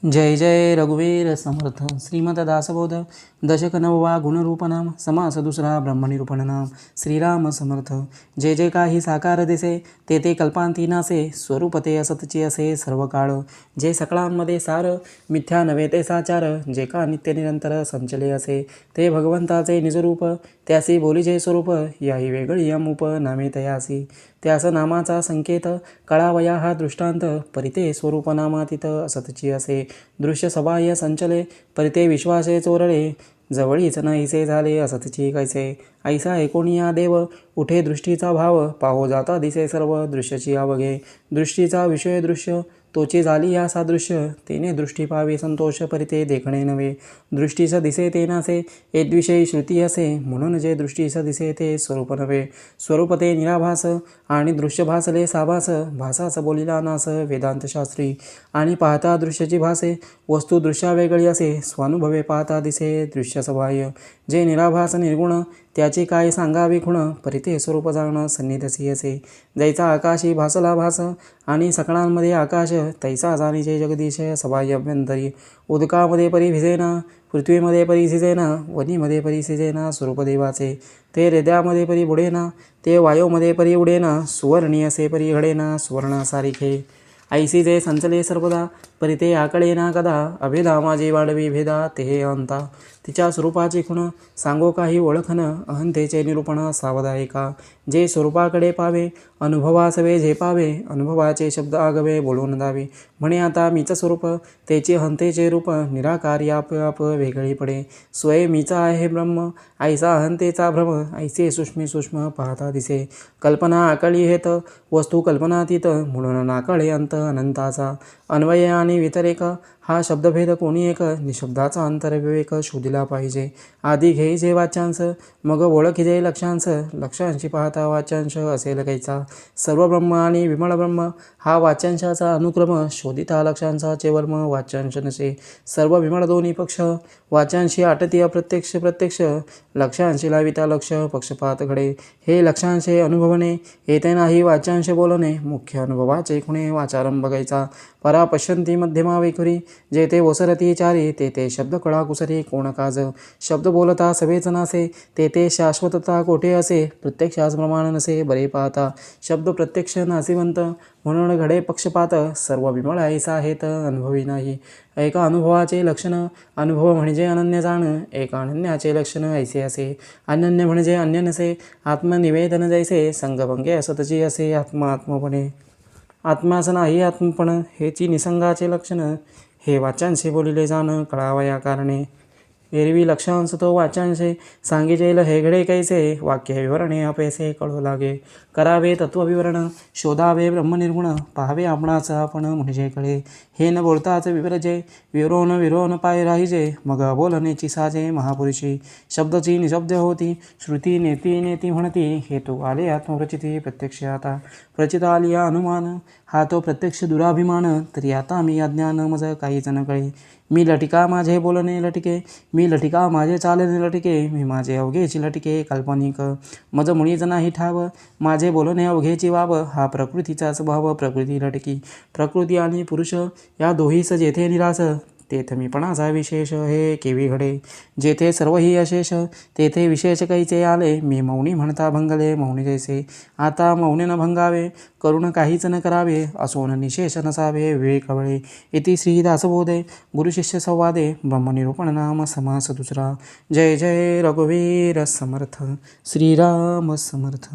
जय जय रघुवीर समर्थ श्रीमद दासबोध दशक नववा गुणरूपनाम समास दुसरा ब्रह्मनिरूपण नाम श्रीराम समर्थ। जे जे काही साकार दिसे ते ते कल्पांती नासे स्वरूप ते असतची असे सर्व काळ। जे सकळांमध्ये सार मिथ्या नव्हे ते साचार जे का नित्य निरंतर संचले असे ते भगवंताचे निजरूप त्यासी बोलीचे स्वरूप याही वेगळी अमूप नामे तयासी। त्यास नामाचा संकेत कळावया हा दृष्टांत परिते स्वरूप नामातीत असतची असे दृश्य सबाह्य संचले परिते विश्वासे चोरळे जवळीच नाहीसे झाले असतची कैसे। ऐसा एकोणिया देव उठे दृष्टीचा भाव पाहो जाता दिसे सर्व दृश्यची अवघे दृष्टीचा विषय दृश्य तोची झाली या सादृश्य तेने दृष्टी पावे संतोष परिते देखणे नव्हे दृष्टीस दिसे ते नासे एद्विषयी श्रुती असे म्हणून जे दृष्टीस दिसे ते स्वरूप नव्हे स्वरूप ते निराभास आणि दृश्य भासले साभास भासास बोलिला नास वेदांत शास्त्री आणि पाहता दृश्याची भासे वस्तू दृश्या वेगळी असे स्वानुभवे पाहता दिसे दृश्य सबाह्य जे निराभास निर्गुण त्याचे काय सांगावे खुण परिते स्वरूप जाण सन्निधसी असे जैसा आकाशी भासला भास आणि सकळांमध्ये आकाश तैसा जाणीचे जगदीश सबाह्य अभ्यंतरी उदकामध्ये परी भिजेना पृथ्वीमध्ये परी सिजेना वनीमध्ये परी सिजेना स्वरूप देवाचे ते हृदयामध्ये परी बुडेना ते वायूमध्ये परी उडेना सुवर्णी असे परी घडेना सुवर्णासारिखे ऐसी जे संचले सर्वदा परिते आकळे ना कदा अभेदा माझे वाढवी भेदा ते अंता तिच्या स्वरूपाची खुण सांगो काही ओळखन अहंतेचे निरूपण सावधायिका जे स्वरूपाकडे पावे अनुभवासवे झेपावे अनुभवाचे शब्द आगवे बोलून दावे म्हणे आता मीच स्वरूप त्याचे हंतेचे रूप निराकारी आप आप वेगळी पडे स्वय मीचा आहे ब्रह्म ऐसा अहंतेचा भ्रम ऐसे सूक्ष्मी सूक्ष्म पाहता दिसे कल्पना आकळी हेत वस्तू कल्पनातीत म्हणून नाकळे अंत अनंताचा अन्वय आणि व्यतिरेक हा शब्दभेद कोणी एक निशब्दाचा अंतर्विवेक शोधिला पाहिजे आधी घ्यायचे वाच्यांश मग ओळखीचे लक्षांश लक्षांशी पाहता वाच्यांश असेल कैचा सर्व ब्रह्म आणि विमळ ब्रह्म हा वाच्यांशाचा अनुक्रम शोधिता लक्षांशाचे वर्म वाच्यांश नसे सर्व विमळ दोन्ही पक्ष वाच्यांशी आटती अप्रत्यक्ष प्रत्यक्ष लक्षांशी लाविता लक्ष पक्षपात घडे हे लक्षांशे अनुभवणे येते नाही वाच्यांश बोलणे मुख्य अनुभवाचे खुणे वाचारंभ बघायचा परा पश्यंती मध्यमा वैखरी जेथे वसरती चारी तेथे शब्द कळा कुसरी कोण काज शब्द बोलता सवेच नासे तेथे शाश्वतता कोठे असे प्रत्यक्षास प्रमाण नसे बरे पाहता शब्द प्रत्यक्ष नासिवंत म्हणून घडे पक्षपात सर्व विमळ ऐसा आहेत अनुभवी नाही एका अनुभवाचे लक्षण अनुभव म्हणजे अनन्य जाण एका अनन्याचे लक्षण ऐसे असे अनन्य म्हणजे अन्य नसे आत्मनिवेदन जैसे संगभंगे असतची असे आत्मा आत्मपणे आत्मास नाही आत्मपण हेची निसंगाचे लक्षण हे वाच्यांशी बोलिले जाण कळावया कारणे एरवी लक्षांश तो वाच्यांशे सांगिजेल हे घडे कैसे वाक्य विवरणे अपेसे कळू लागे करावे तत्वविवरण शोधावे ब्रह्मनिर्गुण पाहावे आपणाच आपण म्हणजे कळे हे न बोलताच विवरजे विरोन पाय राहिजे मग बोलणेची साजे महापुरुषी शब्दची निशब्द होती श्रुती नेती नेती म्हणती हेतू आले आत्मप्रचिती प्रत्यक्ष आता प्रचित आली अनुमान हा तो प्रत्यक्ष दुराभिमान तरी आता मी अज्ञान मज काहीच न कळे मी लटिका माझे बोलणे लटिके मी लटिका माझे चालणे लटिके मी माझे अवघेची लटिके काल्पनिक मज मुळीच नाही ठाव माझे बोलणे अवघेची वाव हा प्रकृतीचा स्वभाव प्रकृती लटकी प्रकृती आणि पुरुष या दोहीस जेथे निरास तेथे मीपणाचा विशेष हे केवी घडे जेथे सर्वही अशेष तेथे विशेष कैचे आले मी मौनी म्हणता भंगले मौनी जैसे आता मौने न भंगावे करून काहीच न करावे असोन निशेष नसावे विवेक कवळे इति श्री दासबोधे गुरुशिष्य संवादे ब्रह्मनिरूपण नाम समास दुसरा। जय जय रघुवीर समर्थ श्रीराम समर्थ।